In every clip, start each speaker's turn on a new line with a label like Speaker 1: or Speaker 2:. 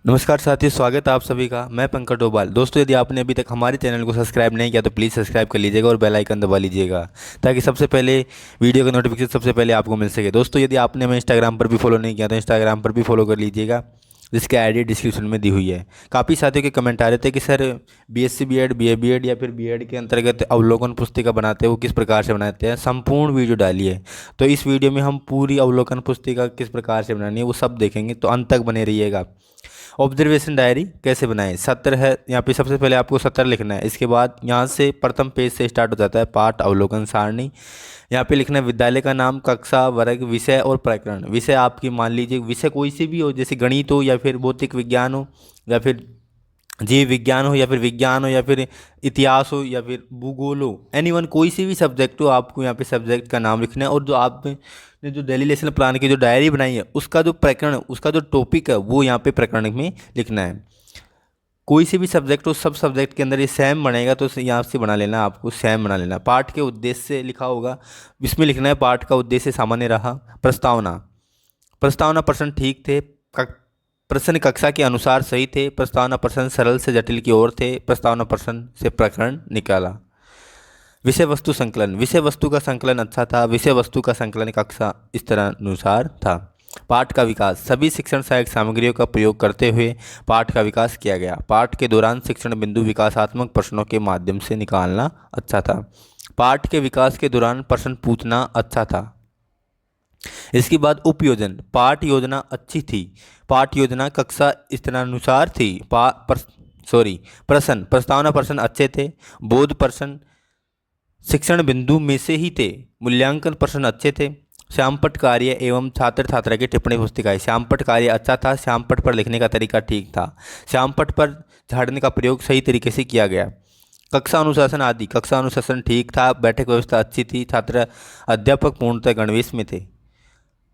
Speaker 1: नमस्कार साथियों, स्वागत है आप सभी का। मैं पंकज डोभाल। दोस्तों, यदि आपने अभी तक हमारे चैनल को सब्सक्राइब नहीं किया तो प्लीज़ सब्सक्राइब कर लीजिएगा और बेल आइकन दबा लीजिएगा ताकि सबसे पहले वीडियो का नोटिफिकेशन सबसे पहले आपको मिल सके। दोस्तों, यदि आपने हमें इंस्टाग्राम पर भी फॉलो नहीं किया तो इंस्टाग्राम पर भी फॉलो कर लीजिएगा, जिसकी आईडी डिस्क्रिप्शन में दी हुई है। काफ़ी साथियों के कमेंट आ रहे थे कि sir BSc BEd, BA BEd या फिर बीएड के अंतर्गत अवलोकन पुस्तिका बनाते हैं, वो किस प्रकार से बनाते हैं, संपूर्ण वीडियो डालिए। तो इस वीडियो में हम पूरी अवलोकन पुस्तिका किस प्रकार से बनानी है वो सब देखेंगे, तो अंत तक बने रहिएगा। ऑब्जर्वेशन डायरी कैसे बनाएं, सत्र है यहाँ पे। सबसे पहले आपको सत्र लिखना है। इसके बाद यहाँ से प्रथम पेज से स्टार्ट हो जाता है पाठ अवलोकन सारणी। यहाँ पे लिखना है विद्यालय का नाम, कक्षा, वर्ग, विषय और प्रकरण। विषय आपकी मान लीजिए विषय कोई से भी हो, जैसे गणित हो या फिर भौतिक विज्ञान हो या फिर जीव विज्ञान हो या फिर विज्ञान हो या फिर इतिहास हो या फिर भूगोल हो, एनीवन कोई सी भी सब्जेक्ट हो, आपको यहाँ पे सब्जेक्ट का नाम लिखना है। और जो आपने जो डेली लेसन प्लान की जो डायरी बनाई है उसका जो प्रकरण, उसका जो टॉपिक है वो यहाँ पे प्रकरण में लिखना है। कोई से भी सब्जेक्ट हो, सब सब्जेक्ट के अंदर ये सेम बनेगा, तो यहाँ से बना लेना, आपको सेम बना लेना। पाठ के उद्देश्य से लिखा होगा, इसमें लिखना है पाठ का उद्देश्य सामान्य रहा। प्रस्तावना, प्रस्तावना प्रश्न ठीक थे, प्रश्न कक्षा के अनुसार सही थे, प्रस्तावना प्रश्न सरल से जटिल की ओर थे, प्रस्तावना प्रश्न से प्रकरण निकाला। विषय वस्तु संकलन, विषय वस्तु का संकलन अच्छा था, विषय वस्तु का संकलन कक्षा इस तरह अनुसार था। पाठ का विकास, सभी शिक्षण सहायक सामग्रियों का प्रयोग करते हुए पाठ का विकास किया गया। पाठ के दौरान शिक्षण बिंदु विकासात्मक प्रश्नों के माध्यम से निकालना अच्छा था। पाठ के विकास के दौरान प्रश्न पूछना अच्छा था। इसके बाद उपयोजन, पाठ योजना अच्छी थी, पाठ योजना कक्षा इष्टानुसार थी। प्रश्न, प्रस्तावना प्रश्न अच्छे थे, बोध प्रश्न शिक्षण बिंदु में से ही थे, मूल्यांकन प्रश्न अच्छे थे। श्यामपट्ट कार्य एवं छात्र छात्रा की टिप्पणी पुस्तिकाएं, श्यामपट्ट कार्य अच्छा था, श्यामपट्ट पर लिखने का तरीका ठीक था, श्यामपट्ट पर झाड़ने का प्रयोग सही तरीके से किया गया। कक्षा अनुशासन आदि, कक्षा अनुशासन ठीक था, बैठक व्यवस्था अच्छी थी, छात्र अध्यापक पूर्णतः गणवेश में थे।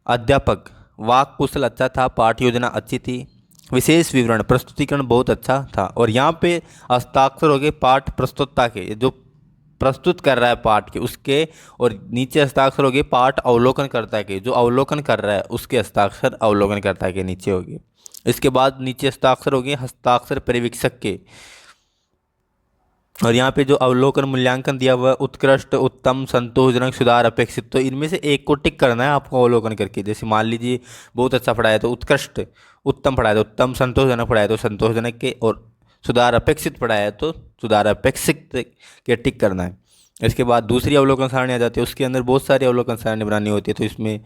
Speaker 1: अध्यापक वाक कुशल अच्छा था, पाठ योजना अच्छी थी। विशेष विवरण, प्रस्तुतिकरण बहुत अच्छा था। और यहाँ पे हस्ताक्षर हो गए पाठ प्रस्तुतता के, जो प्रस्तुत कर रहा है पाठ के उसके, और नीचे हस्ताक्षर हो गए पाठ अवलोकनकर्ता के, जो अवलोकन कर रहा है उसके हस्ताक्षर अवलोकनकर्ता के नीचे हो गए। इसके बाद नीचे हस्ताक्षर हो गए हस्ताक्षर पर्यवेक्षक के। और यहाँ पे जो अवलोकन मूल्यांकन दिया हुआ है, उत्कृष्ट, उत्तम, संतोषजनक, सुधार, अपेक्षित, तो इनमें से एक को टिक करना है आपको अवलोकन करके। जैसे मान लीजिए बहुत अच्छा पढ़ाया तो उत्कृष्ट, उत्तम पढ़ाया तो उत्तम, संतोषजनक पढ़ाया तो संतोषजनक के, और सुधार अपेक्षित पढ़ाया तो सुधार अपेक्षित के टिक करना है। इसके बाद दूसरी अवलोकन सारणी आ जाती है, उसके अंदर बहुत सारी अवलोकन सारणी बनानी होती है। तो इसमें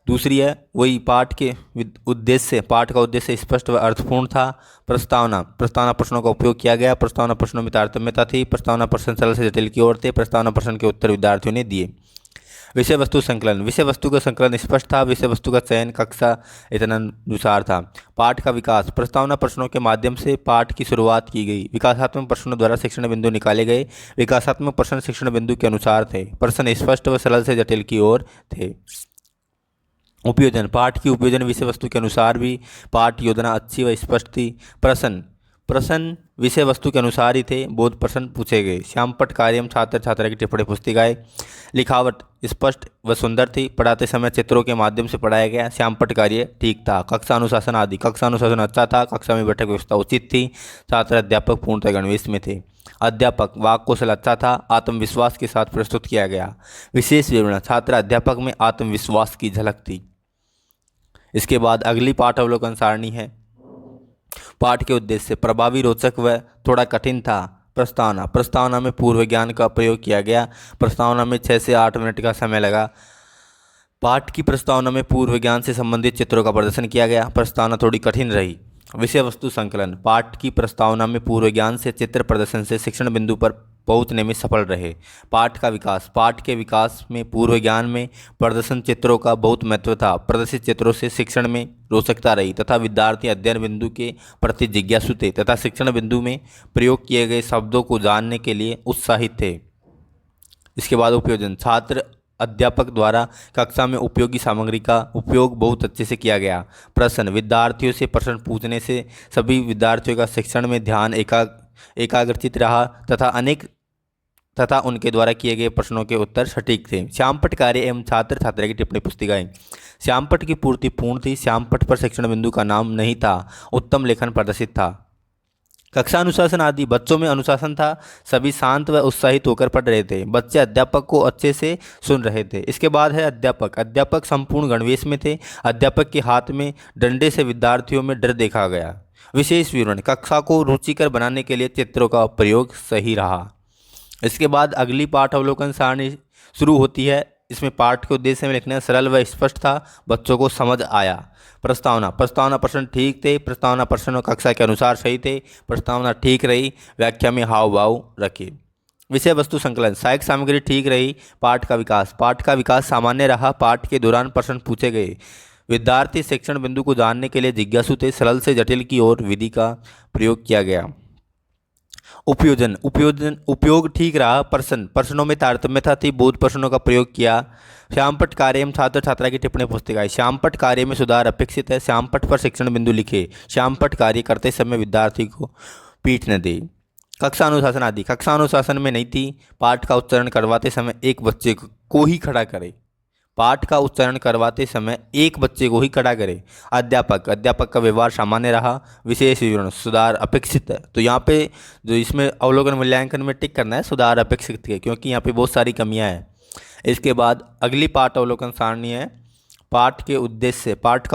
Speaker 1: दूसरी है वही पाठ के उद्देश्य, पाठ का उद्देश्य स्पष्ट व अर्थपूर्ण था। प्रस्तावना, प्रस्तावना प्रश्नों का उपयोग किया गया, प्रस्तावना प्रश्नों में तारतम्यता थी, प्रस्तावना प्रश्न सरल से जटिल की ओर थे, प्रस्तावना प्रश्न के उत्तर विद्यार्थियों ने दिए। विषय वस्तु संकलन, विषय वस्तु का संकलन स्पष्ट था, विषय वस्तु का चयन कक्षा इतनानुसार था। पाठ का विकास, प्रस्तावना प्रश्नों के माध्यम से पाठ की शुरुआत की गई, विकासात्मक प्रश्नों द्वारा शिक्षण बिंदु निकाले गए, विकासात्मक प्रश्न शिक्षण बिंदु के अनुसार थे, प्रश्न स्पष्ट व सरल से जटिल की ओर थे। उपयोजन, पाठ की उपयोजन विषय वस्तु के अनुसार भी, पाठ योजना अच्छी व स्पष्ट थी। प्रश्न, प्रश्न विषय वस्तु के अनुसार ही थे, बोध प्रश्न पूछे गए। श्यामपट्ट कार्यम छात्र छात्रा की टिप्पणी पुस्तिकाएं, लिखावट स्पष्ट व सुंदर थी, पढ़ाते समय चित्रों के माध्यम से पढ़ाया गया, श्यामपट्ट कार्य ठीक था। कक्षा अनुशासन आदि, कक्षा अनुशासन अच्छा था, कक्षा में बैठक व्यवस्था उचित थी, छात्र अध्यापक पूर्णतः गणवेश में थे। अध्यापक वाक कौशल अच्छा था, आत्मविश्वास के साथ प्रस्तुत किया गया। विशेष विवरण, छात्र अध्यापक में आत्मविश्वास की झलक थी। इसके बाद अगली पाठ अवलोकन सारणी है। पाठ के उद्देश्य, प्रभावी, रोचक व थोड़ा कठिन था। प्रस्तावना, प्रस्तावना में पूर्व ज्ञान का प्रयोग किया गया, प्रस्तावना में 6 से 8 मिनट का समय लगा। पाठ की प्रस्तावना में पूर्व ज्ञान से संबंधित चित्रों का प्रदर्शन किया गया, प्रस्तावना थोड़ी कठिन रही। विषय वस्तु संकलन, पाठ की प्रस्तावना में पूर्व ज्ञान से चित्र प्रदर्शन से शिक्षण बिंदु पर पहुंचने में सफल रहे। पाठ का विकास, पाठ के विकास में पूर्व ज्ञान में प्रदर्शन चित्रों का बहुत महत्व था, प्रदर्शित चित्रों से शिक्षण में रोचकता रही तथा विद्यार्थी अध्ययन बिंदु के प्रति जिज्ञासु थे तथा शिक्षण बिंदु में प्रयोग किए गए शब्दों को जानने के लिए उत्साहित थे। इसके बाद उपयोजन, छात्र अध्यापक द्वारा कक्षा में उपयोगी सामग्री का उपयोग बहुत अच्छे से किया गया। प्रश्न, विद्यार्थियों से प्रश्न पूछने से सभी विद्यार्थियों का शिक्षण में ध्यान एकाग्रचित रहा तथा उनके द्वारा किए गए प्रश्नों के उत्तर सटीक थे। श्यामपट्ट कार्य एवं छात्र छात्रा की टिप्पणी पुस्तिकाएं, श्यामपट्ट की पूर्ति पूर्ण थी, श्यामपट्ट पर शिक्षण बिंदु का नाम नहीं था, उत्तम लेखन प्रदर्शित था। कक्षा अनुशासन आदि, बच्चों में अनुशासन था, सभी शांत व उत्साहित होकर पढ़ रहे थे, बच्चे अध्यापक को अच्छे से सुन रहे थे। इसके बाद है अध्यापक। अध्यापक संपूर्ण गणवेश में थे, अध्यापक के हाथ में डंडे से विद्यार्थियों में डर देखा गया। विशेष विवरण, कक्षा को रुचिकर बनाने के लिए चित्रों का प्रयोग सही रहा। इसके बाद अगली पाठ अवलोकन सारणी शुरू होती है। इसमें पाठ के उद्देश्य में लिखना है, सरल व स्पष्ट था, बच्चों को समझ आया। प्रस्तावना, प्रस्तावना प्रश्न ठीक थे, प्रस्तावना प्रश्नों कक्षा के अनुसार सही थे, प्रस्तावना ठीक रही, व्याख्या में हाव भाव रखे। विषय वस्तु संकलन, सहायक सामग्री ठीक रही। पाठ का विकास, पाठ का विकास सामान्य रहा, पाठ के दौरान प्रश्न पूछे गए, विद्यार्थी शिक्षण बिंदु को जानने के लिए जिज्ञासु थे, सरल से जटिल की ओर विधि का प्रयोग किया गया। उपयोजन, उपयोग ठीक रहा, प्रश्नों में तारतम्यता थी, बोध प्रश्नों का प्रयोग किया। श्यामपट्ट कार्य एवं छात्र छात्रा की टिप्पणी पुस्तिकाएं, श्यामपट्ट कार्य में सुधार अपेक्षित है, श्यामपट्ट पर शिक्षण बिंदु लिखे, श्यामपट्ट कार्य करते समय विद्यार्थी को पीठ न दे। कक्षा अनुशासन आदि, कक्षा अनुशासन में नहीं थी, पाठ का उच्चारण करवाते समय एक बच्चे को ही खड़ा करे, पाठ का उच्चारण करवाते समय एक बच्चे को ही खड़ा करे। अध्यापक का व्यवहार सामान्य रहा, विशेष विवरण, सुधार अपेक्षित है। तो यहाँ पे जो इसमें अवलोकन मूल्यांकन में टिक करना है सुधार अपेक्षित है, क्योंकि यहाँ पे बहुत सारी कमियां हैं। इसके बाद अगली पाठ अवलोकन सारणी है। पाठ का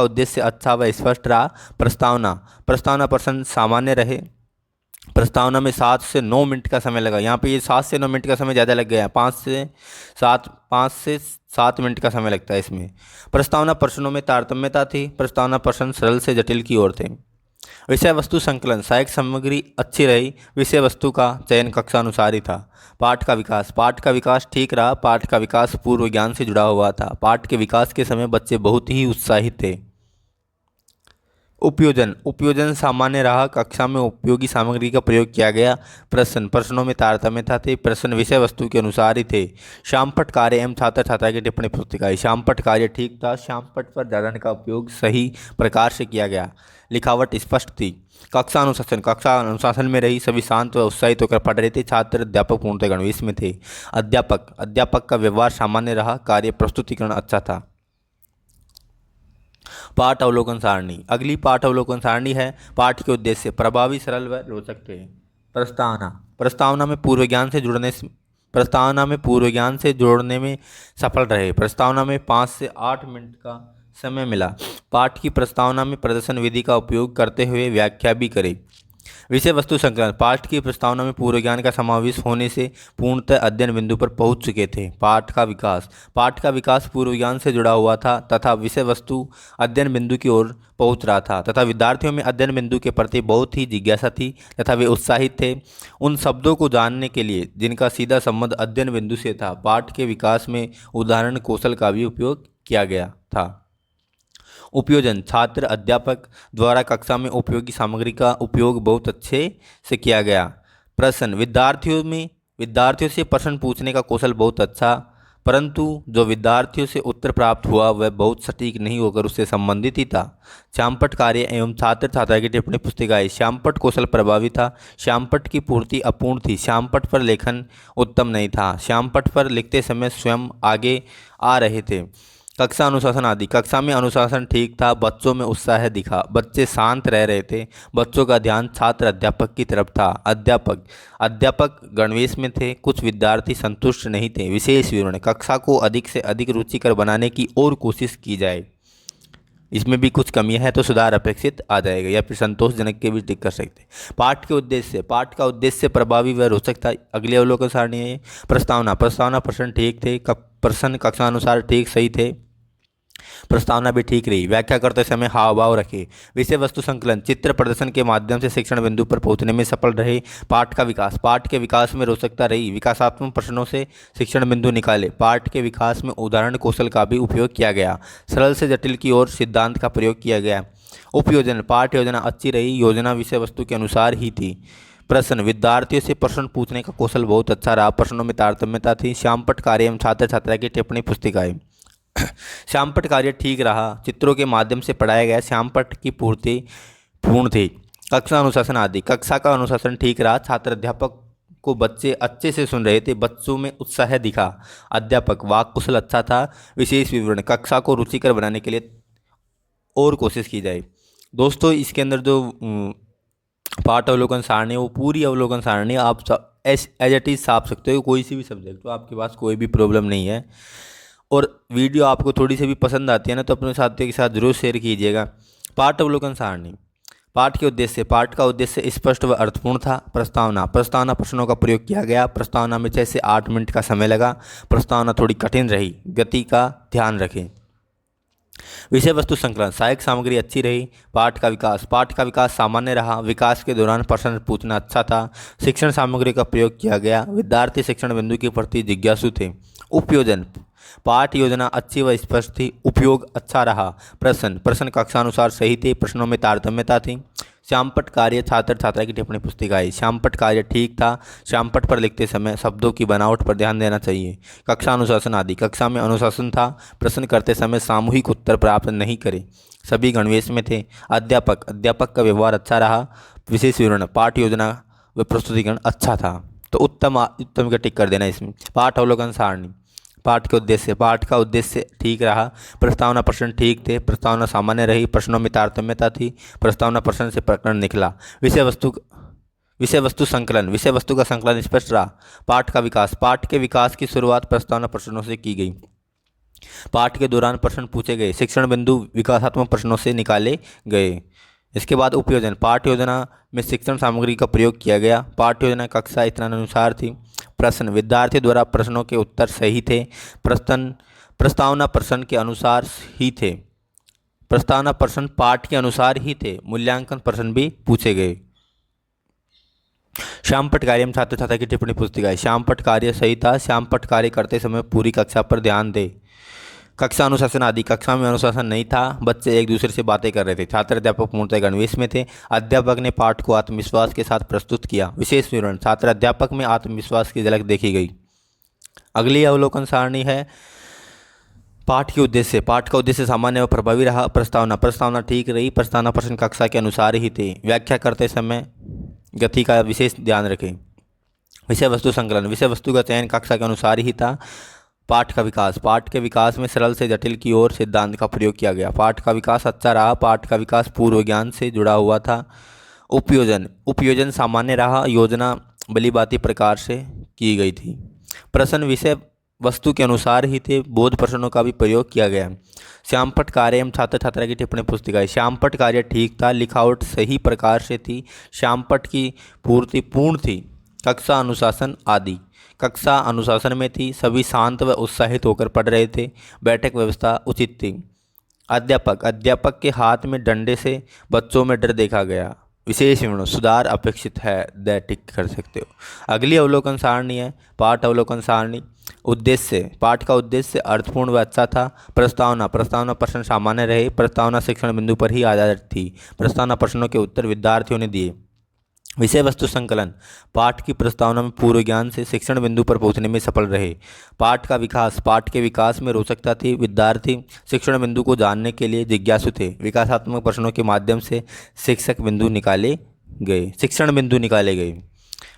Speaker 1: उद्देश्य अच्छा व स्पष्ट रहा। प्रस्तावना प्रश्न सामान्य रहे। प्रस्तावना में 7 से 9 मिनट का समय लगा, यहाँ पे ये 7 से 9 मिनट का समय ज़्यादा लग गया है, 5 से 7 मिनट का समय लगता है इसमें। प्रस्तावना प्रश्नों में तारतम्यता थी, प्रस्तावना प्रश्न सरल से जटिल की ओर थे। विषय वस्तु संकलन, सहायक सामग्री अच्छी रही, विषय वस्तु का चयन कक्षा अनुसार ही था। पाठ का विकास ठीक रहा, पाठ का विकास पूर्व ज्ञान से जुड़ा हुआ था, पाठ के विकास के समय बच्चे बहुत ही उत्साहित थे। उपयोजन सामान्य रहा, कक्षा में उपयोगी सामग्री का प्रयोग किया गया। प्रश्नों में तारतम्यता थे, प्रश्न विषय वस्तु के अनुसार ही थे। श्यामपट्ट कार्य एवं छात्र छात्रा की टिप्पणी पुस्तिकाएं, श्यामपट्ट कार्य ठीक था, श्यामपट्ट पर जागरण का उपयोग सही प्रकार से किया गया, लिखावट स्पष्ट थी। कक्षा अनुशासन में रही, सभी शांत व उत्साहित होकर पढ़ रहे थे, छात्र अध्यापक पूर्णतः गणवेश में थे। अध्यापक का व्यवहार सामान्य रहा, कार्य प्रस्तुतिकरण अच्छा था। पाठ अवलोकन सारणी, अगली पाठ अवलोकन सारणी है। पाठ के उद्देश्य, प्रभावी, सरल व रोचक थे। प्रस्तावना में पूर्व ज्ञान से जोड़ने में सफल रहे। प्रस्तावना में 5 से 8 मिनट का समय मिला। पाठ की प्रस्तावना में प्रदर्शन विधि का उपयोग करते हुए व्याख्या भी करें। विषय वस्तु संकलन, पाठ की प्रस्तावना में पूर्व ज्ञान का समावेश होने से पूर्णतः अध्ययन बिंदु पर पहुंच चुके थे। पाठ का विकास पूर्व ज्ञान से जुड़ा हुआ था तथा विषय वस्तु अध्ययन बिंदु की ओर पहुंच रहा था तथा विद्यार्थियों में अध्ययन बिंदु के प्रति बहुत ही जिज्ञासा थी तथा वे उत्साहित थे उन शब्दों को जानने के लिए जिनका सीधा संबंध अध्ययन बिंदु से था। पाठ के विकास में उदाहरण कौशल का भी उपयोग किया गया था। उपयोजन, छात्र अध्यापक द्वारा कक्षा में उपयोगी सामग्री का उपयोग बहुत अच्छे से किया गया। प्रश्न, विद्यार्थियों से प्रश्न पूछने का कौशल बहुत अच्छा, परंतु जो विद्यार्थियों से उत्तर प्राप्त हुआ वह बहुत सटीक नहीं होकर उससे संबंधित ही था। श्यामपट्ट कार्य एवं छात्र छात्रा की टिप्पणी पुस्तिकाएं, श्यामपट्ट कौशल प्रभावी था, श्यामपट्ट की पूर्ति अपूर्ण थी, श्यामपट्ट पर लेखन उत्तम नहीं था, श्यामपट्ट पर लिखते समय स्वयं आगे आ रहे थे। कक्षा अनुशासन आदि, कक्षा में अनुशासन ठीक था, बच्चों में उत्साह दिखा, बच्चे शांत रह रहे थे, बच्चों का ध्यान छात्र अध्यापक की तरफ था। अध्यापक गणवेश में थे, कुछ विद्यार्थी संतुष्ट नहीं थे। विशेष विवरण, कक्षा को अधिक से अधिक रुचिकर बनाने की और कोशिश की जाए। इसमें भी कुछ कमियां हैं तो सुधार अपेक्षित आ जाएगा या फिर संतोषजनक के भी टिक कर सकते। पाठ का उद्देश्य प्रभावी व रोचक था। अगले अवलोकन सारणी है। प्रस्तावना प्रश्न ठीक थे, प्रश्न कक्षा अनुसार ठीक सही थे, प्रस्तावना भी ठीक रही, व्याख्या करते समय हाव भाव रखे। विषय वस्तु संकलन, चित्र प्रदर्शन के माध्यम से शिक्षण बिंदु पर पहुंचने में सफल रहे। पाठ के विकास में रोचकता रही, विकासात्मक प्रश्नों से शिक्षण बिंदु निकाले। पाठ के विकास में उदाहरण कौशल का भी उपयोग किया गया, सरल से जटिल की ओर सिद्धांत का प्रयोग किया गया। उपयोजन, पाठ योजना अच्छी रही, योजना विषय वस्तु के अनुसार ही थी। प्रश्न, विद्यार्थियों से प्रश्न पूछने का कौशल बहुत अच्छा रहा, प्रश्नों में तारतम्यता थी। श्यामपट्ट कार्य एवं छात्र छात्रा की टिप्पणी पुस्तिकाएं, श्यामपट्ट कार्य ठीक रहा, चित्रों के माध्यम से पढ़ाया गया, श्यामपट्ट की पूर्ति पूर्ण थी। कक्षा अनुशासन आदि, कक्षा का अनुशासन ठीक रहा, छात्र अध्यापक को बच्चे अच्छे से सुन रहे थे। बच्चों में उत्साह दिखा। अध्यापक वाक कुशल अच्छा था। विशेष विवरण कक्षा को रुचिकर बनाने के लिए और कोशिश की जाए। दोस्तों इसके अंदर जो पाठ अवलोकन सारणी है वो पूरी अवलोकन सारणी आप एज इट इज छाप सकते हो, कोई सी भी सब्जेक्ट तो आपके पास कोई भी प्रॉब्लम नहीं है। और वीडियो आपको थोड़ी सी भी पसंद आती है ना तो अपने साथियों के साथ जरूर शेयर कीजिएगा। पाठ अवलोकन सारणी। पाठ के उद्देश्य। पाठ का उद्देश्य स्पष्ट व अर्थपूर्ण था। प्रस्तावना। प्रस्तावना प्रश्नों का प्रयोग किया गया। प्रस्तावना में 6 से 8 मिनट का समय लगा। प्रस्तावना थोड़ी कठिन रही। गति का ध्यान रखें। विषय वस्तु संकलन। सहायक सामग्री अच्छी रही। पाठ का विकास। पाठ का विकास सामान्य रहा। विकास के दौरान प्रश्न पूछना अच्छा था। शिक्षण सामग्री का प्रयोग किया गया। विद्यार्थी शिक्षण बिंदु के प्रति जिज्ञासु थे। उपयोजन। पाठ योजना अच्छी व स्पष्ट थी। उपयोग अच्छा रहा। प्रश्न कक्षानुसार सही थे। प्रश्नों में तारतम्यता थी। श्यामपट्ट कार्य। छात्र छात्रा की टिप्पणी पुस्तिकाएं। श्यामपट्ट कार्य ठीक था। श्यामपट्ट पर लिखते समय शब्दों की बनावट पर ध्यान देना चाहिए। कक्षा अनुशासन आदि। कक्षा में अनुशासन था। प्रश्न करते समय सामूहिक उत्तर प्राप्त नहीं करें। सभी गणवेश में थे। अध्यापक का व्यवहार अच्छा रहा। विशेष विवरण। पाठ योजना व प्रस्तुतिकरण अच्छा था। तो उत्तम का टिक कर देना इसमें। पाठ अवलोकन सारणी। पाठ के उद्देश्य। पाठ का उद्देश्य ठीक रहा। प्रस्तावना प्रश्न ठीक थे। प्रस्तावना सामान्य रही। प्रश्नों में तारतम्यता थी। प्रस्तावना प्रश्न से प्रकरण निकला। विषय वस्तु संकलन। विषय वस्तु का संकलन स्पष्ट रहा। पाठ का विकास। पाठ के विकास की शुरुआत प्रस्तावना प्रश्नों से की गई। पाठ के दौरान प्रश्न पूछे गए। शिक्षण बिंदु विकासात्मक प्रश्नों से निकाले गए। इसके बाद उपयोजन। पाठ योजना में शिक्षण सामग्री का प्रयोग किया गया। पाठ योजना कक्षा इच्छानुसार थी। प्रश्न। विद्यार्थी द्वारा प्रश्नों के उत्तर सही थे। प्रस्तावना प्रश्न के अनुसार ही थे। प्रस्तावना प्रश्न पाठ के अनुसार ही थे। मूल्यांकन प्रश्न भी पूछे गए। श्यामपट्ट कार्य में छात्र छात्रा की टिप्पणी पुस्तिका। श्यामपट्ट कार्य सही था। श्यामपट्ट कार्य करते समय पूरी कक्षा पर ध्यान दे। कक्षा अनुशासन आदि। कक्षा में अनुशासन नहीं था। बच्चे एक दूसरे से बातें कर रहे थे। छात्र अध्यापक पूर्णतः गणवेश में थे। अध्यापक ने पाठ को आत्मविश्वास के साथ प्रस्तुत किया। विशेष विवरण। छात्र अध्यापक में आत्मविश्वास की झलक देखी गई। अगली अवलोकन सारणी है पाठ के उद्देश्य। पाठ का उद्देश्य सामान्य व प्रभावी रहा। प्रस्तावना ठीक रही। प्रस्तावना प्रश्न कक्षा के अनुसार ही थे। व्याख्या करते समय गति का विशेष ध्यान रखें। विषय वस्तु संकलन। विषय वस्तु का चयन कक्षा के अनुसार ही था। पाठ का विकास। पाठ के विकास में सरल से जटिल की ओर सिद्धांत का प्रयोग किया गया। पाठ का विकास अच्छा रहा। पाठ का विकास पूर्व ज्ञान से जुड़ा हुआ था। उपयोजन सामान्य रहा। योजना भलीभांति प्रकार से की गई थी। प्रश्न विषय वस्तु के अनुसार ही थे। बोध प्रश्नों का भी प्रयोग किया गया। श्यामपट्ट कार्य एवं छात्र छात्रा की टिप्पणी पुस्तिका। श्यामपट्ट कार्य ठीक था। लिखावट सही प्रकार से थी। श्यामपट्ट की पूर्ति पूर्ण थी। कक्षा अनुशासन आदि। कक्षा अनुशासन में थी। सभी शांत व उत्साहित होकर पढ़ रहे थे। बैठक व्यवस्था उचित थी। अध्यापक के हाथ में डंडे से बच्चों में डर देखा गया। विशेष विवरण। सुधार अपेक्षित है। दैटिक कर सकते हो। अगली अवलोकन सारणी है पाठ अवलोकन सारणी। उद्देश्य। पाठ का उद्देश्य अर्थपूर्ण व अच्छा था। प्रस्तावना प्रश्न सामान्य रहे। प्रस्तावना शिक्षण बिंदु पर ही आधारित थी। प्रस्तावना प्रश्नों के उत्तर विद्यार्थियों ने दिए। विषय वस्तु संकलन। पाठ की प्रस्तावना में पूर्व ज्ञान से शिक्षण बिंदु पर पहुंचने में सफल रहे। पाठ का विकास। पाठ के विकास में रोचकता थी। विद्यार्थी शिक्षण बिंदु को जानने के लिए जिज्ञासु थे। विकासात्मक प्रश्नों के माध्यम से शिक्षण बिंदु निकाले गए।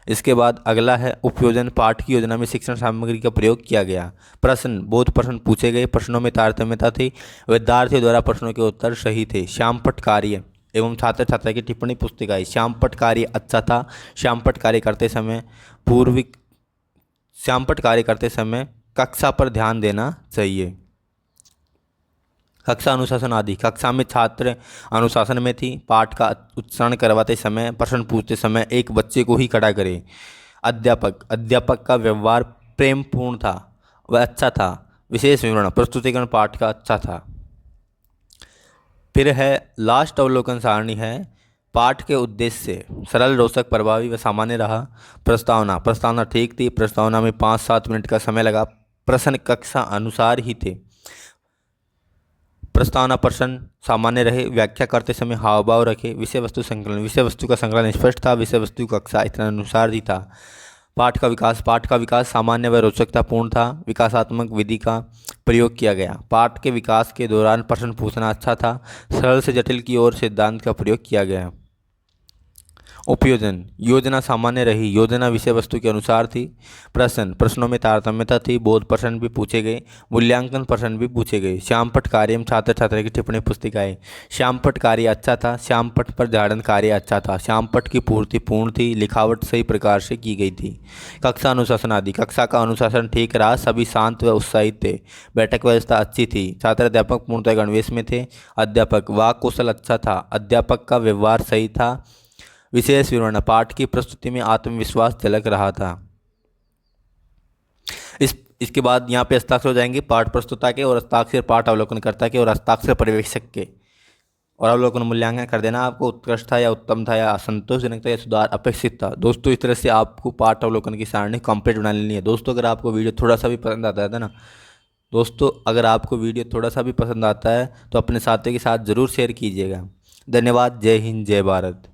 Speaker 1: इसके बाद अगला है उपयोजन। पाठ की योजना में शिक्षण सामग्री का प्रयोग किया गया। बोध प्रश्न पूछे गए। प्रश्नों में तारतम्यता थी। विद्यार्थियों द्वारा प्रश्नों के उत्तर सही थे। श्यामपट्ट कार्य एवं छात्र छात्रा की टिप्पणी पुस्तिकाएं। श्यामपट्ट कार्य अच्छा था। श्यामपट्ट कार्य करते समय कक्षा पर ध्यान देना चाहिए। कक्षा अनुशासन आदि। कक्षा में छात्र अनुशासन में थी। पाठ का उच्चारण करवाते समय प्रश्न पूछते समय एक बच्चे को ही खड़ा करें। अध्यापक का व्यवहार प्रेमपूर्ण था वह अच्छा था। विशेष विवरण। प्रस्तुतिकरण पाठ का अच्छा था। फिर है लास्ट अवलोकन सारणी है पाठ के उद्देश्य। सरल रोचक प्रभावी व सामान्य रहा। प्रस्तावना ठीक थी। प्रस्तावना में 5-7 मिनट का समय लगा। प्रश्न कक्षा अनुसार ही थे। प्रस्तावना प्रश्न सामान्य रहे। व्याख्या करते समय हाव भाव रखे। विषय वस्तु संकलन। विषय वस्तु का संकलन स्पष्ट था। विषय वस्तु कक्षा इतना अनुसार ही था। पाठ का विकास सामान्य व रोचकतापूर्ण था। विकासात्मक विधि का प्रयोग किया गया। पाठ के विकास के दौरान प्रश्न पूछना अच्छा था। सरल से जटिल की ओर सिद्धांत का प्रयोग किया गया। उपयोजन, योजना सामान्य रही, योजना विषय वस्तु के अनुसार थी। प्रश्न, प्रश्नों में तारतम्यता थी, बोध प्रश्न भी पूछे गए, मूल्यांकन प्रश्न भी पूछे गए। श्यामपट्ट कार्य एवं छात्र छात्रा की टिप्पणी पुस्तिकाएं। श्यामपट्ट कार्य अच्छा था, श्यामपट्ट पर झाड़न कार्य अच्छा था, श्यामपट्ट की पूर्ति पूर्ण थी, लिखावट सही प्रकार से की गई थी। कक्षा अनुशासन आदि, कक्षा का अनुशासन ठीक रहा, सभी शांत व उत्साहित थे, बैठक व्यवस्था अच्छी थी, छात्र अध्यापक पूर्णतः गणवेश में थे, अध्यापक वाक कौशल अच्छा था, अध्यापक का व्यवहार सही था। विशेष विवरण, पाठ की प्रस्तुति में आत्मविश्वास झलक रहा था। इसके बाद यहाँ पे हस्ताक्षर हो जाएंगे पाठ प्रस्तुता के, और हस्ताक्षर पाठ अवलोकनकर्ता के, और हस्ताक्षर पर्यवेक्षक के। और अवलोकन मूल्यांकन कर देना आपको, उत्कृष्ट था या उत्तम था या असंतोषजनक था या सुधार अपेक्षित था। दोस्तों, इस तरह से आपको पाठ अवलोकन की सारणी कंप्लीट बना लेनी है। दोस्तों, अगर आपको वीडियो थोड़ा सा भी पसंद आता है ना दोस्तों, अगर आपको वीडियो थोड़ा सा भी पसंद आता है तो अपने साथियों के साथ ज़रूर शेयर कीजिएगा। धन्यवाद। जय हिंद, जय भारत।